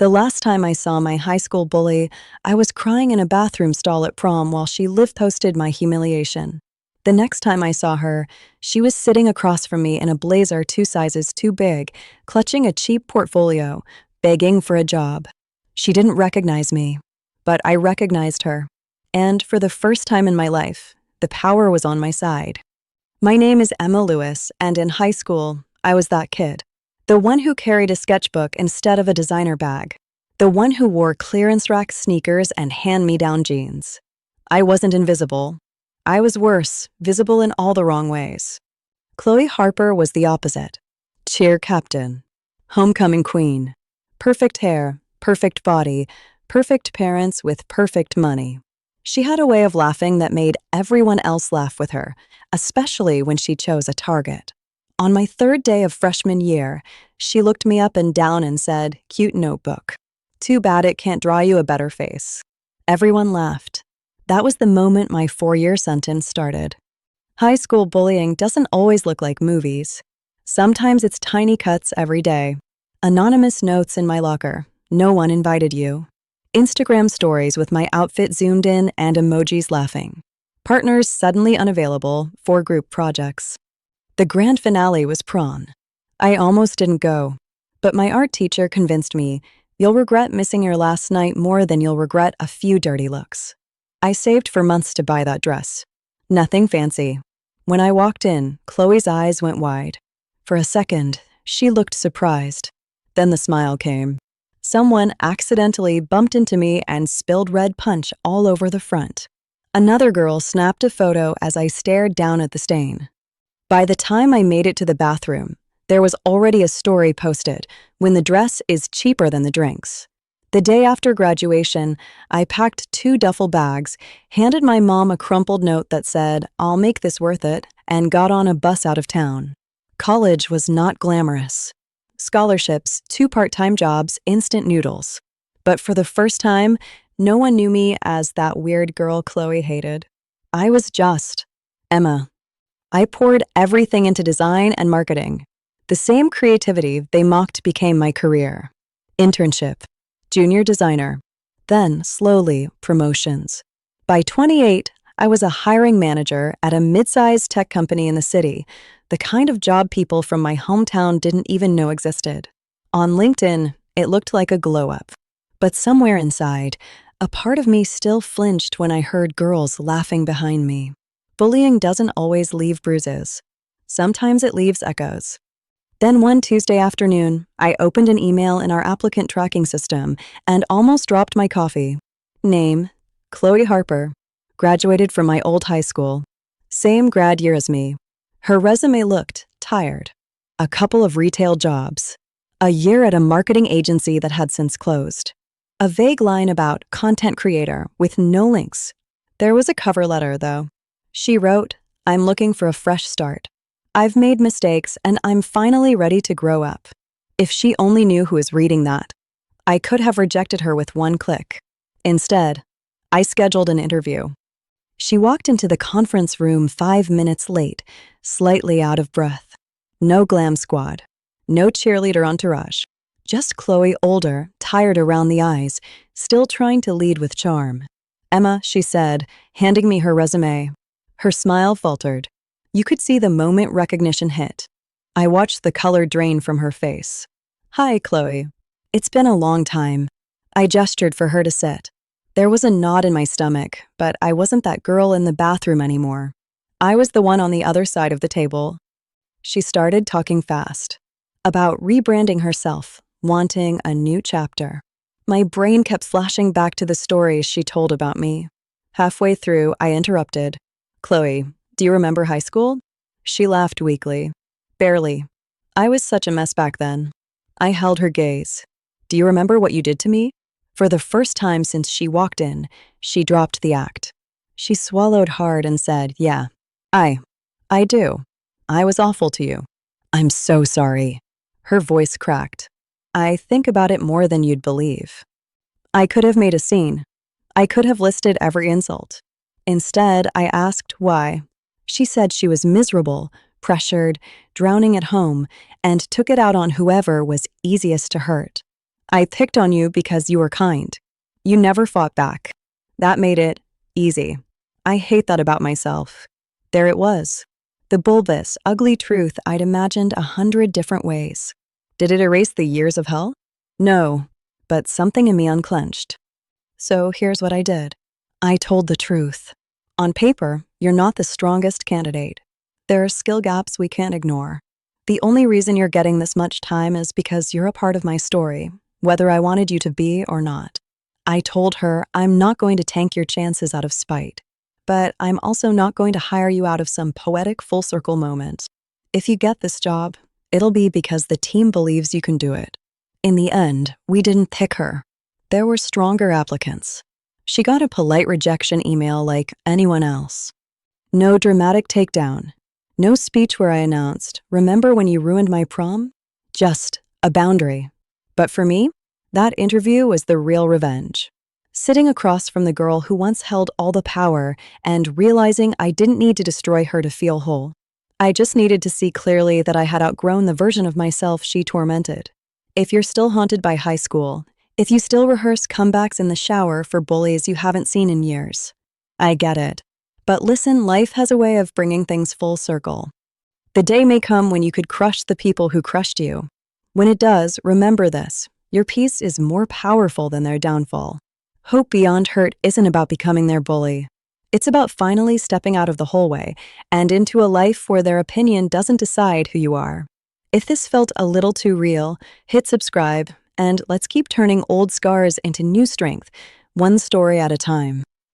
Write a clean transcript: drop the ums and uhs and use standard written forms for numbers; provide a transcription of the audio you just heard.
The last time I saw my high school bully, I was crying in a bathroom stall at prom while she live posted my humiliation. The next time I saw her, she was sitting across from me in a blazer 2 sizes too big, clutching a cheap portfolio, begging for a job. She didn't recognize me, but I recognized her. And for the first time in my life, the power was on my side. My name is Emma Lewis, and in high school, I was that kid. The one who carried a sketchbook instead of a designer bag. The one who wore clearance rack sneakers and hand-me-down jeans. I wasn't invisible. I was worse, visible in all the wrong ways. Chloe Harper was the opposite. Cheer captain. Homecoming queen. Perfect hair, perfect body, perfect parents with perfect money. She had a way of laughing that made everyone else laugh with her, especially when she chose a target. On my third day of freshman year, she looked me up and down and said, "Cute notebook. Too bad it can't draw you a better face." Everyone laughed. That was the moment my 4-year sentence started. High school bullying doesn't always look like movies. Sometimes it's tiny cuts every day. Anonymous notes in my locker. No one invited you. Instagram stories with my outfit zoomed in and emojis laughing. Partners suddenly unavailable for group projects. The grand finale was prom. I almost didn't go, but my art teacher convinced me, "You'll regret missing your last night more than you'll regret a few dirty looks." I saved for months to buy that dress. Nothing fancy. When I walked in, Chloe's eyes went wide. For a second, she looked surprised. Then the smile came. Someone accidentally bumped into me and spilled red punch all over the front. Another girl snapped a photo as I stared down at the stain. By the time I made it to the bathroom, there was already a story posted, "When the dress is cheaper than the drinks." The day after graduation, I packed 2 duffel bags, handed my mom a crumpled note that said, "I'll make this worth it," and got on a bus out of town. College was not glamorous. Scholarships, 2 part-time jobs, instant noodles. But for the first time, no one knew me as that weird girl Chloe hated. I was just Emma. I poured everything into design and marketing. The same creativity they mocked became my career. Internship, junior designer, then slowly promotions. By 28, I was a hiring manager at a mid-sized tech company in the city, the kind of job people from my hometown didn't even know existed. On LinkedIn, it looked like a glow-up. But somewhere inside, a part of me still flinched when I heard girls laughing behind me. Bullying doesn't always leave bruises. Sometimes it leaves echoes. Then one Tuesday afternoon, I opened an email in our applicant tracking system and almost dropped my coffee. Name, Chloe Harper. Graduated from my old high school. Same grad year as me. Her resume looked tired. A couple of retail jobs. A year at a marketing agency that had since closed. A vague line about content creator with no links. There was a cover letter, though. She wrote, "I'm looking for a fresh start. I've made mistakes and I'm finally ready to grow up." If she only knew who was reading that. I could have rejected her with one click. Instead, I scheduled an interview. She walked into the conference room 5 minutes late, slightly out of breath. No glam squad. No cheerleader entourage. Just Chloe older, tired around the eyes, still trying to lead with charm. "Emma," she said, handing me her resume. Her smile faltered. You could see the moment recognition hit. I watched the color drain from her face. "Hi, Chloe. It's been a long time." I gestured for her to sit. There was a knot in my stomach, but I wasn't that girl in the bathroom anymore. I was the one on the other side of the table. She started talking fast. About rebranding herself, wanting a new chapter. My brain kept flashing back to the stories she told about me. Halfway through, I interrupted. "Chloe, do you remember high school?" She laughed weakly. "Barely. I was such a mess back then." I held her gaze. "Do you remember what you did to me?" For the first time since she walked in, she dropped the act. She swallowed hard and said, "Yeah, I do. I was awful to you." "I'm so sorry." Her voice cracked. "I think about it more than you'd believe." I could have made a scene. I could have listed every insult. Instead, I asked why. She said she was miserable, pressured, drowning at home, and took it out on whoever was easiest to hurt. I picked on you because you were kind. You never fought back. That made it easy. I hate that about myself. There it was. The bulbous, ugly truth I'd imagined 100 different ways. Did it erase the years of hell? No, but something in me unclenched. So here's what I did. I told the truth. On paper, you're not the strongest candidate. There are skill gaps we can't ignore. The only reason you're getting this much time is because you're a part of my story, whether I wanted you to be or not. I told her I'm not going to tank your chances out of spite, but I'm also not going to hire you out of some poetic full circle moment. If you get this job, it'll be because the team believes you can do it. In the end, we didn't pick her. There were stronger applicants. She got a polite rejection email like anyone else. No dramatic takedown. No speech where I announced, "Remember when you ruined my prom?" Just a boundary. But for me, that interview was the real revenge. Sitting across from the girl who once held all the power and realizing I didn't need to destroy her to feel whole. I just needed to see clearly that I had outgrown the version of myself she tormented. If you're still haunted by high school, if you still rehearse comebacks in the shower for bullies you haven't seen in years, I get it. But listen, life has a way of bringing things full circle. The day may come when you could crush the people who crushed you. When it does, remember this. Your peace is more powerful than their downfall. Hope beyond hurt isn't about becoming their bully. It's about finally stepping out of the hallway and into a life where their opinion doesn't decide who you are. If this felt a little too real, hit subscribe, and let's keep turning old scars into new strength, one story at a time.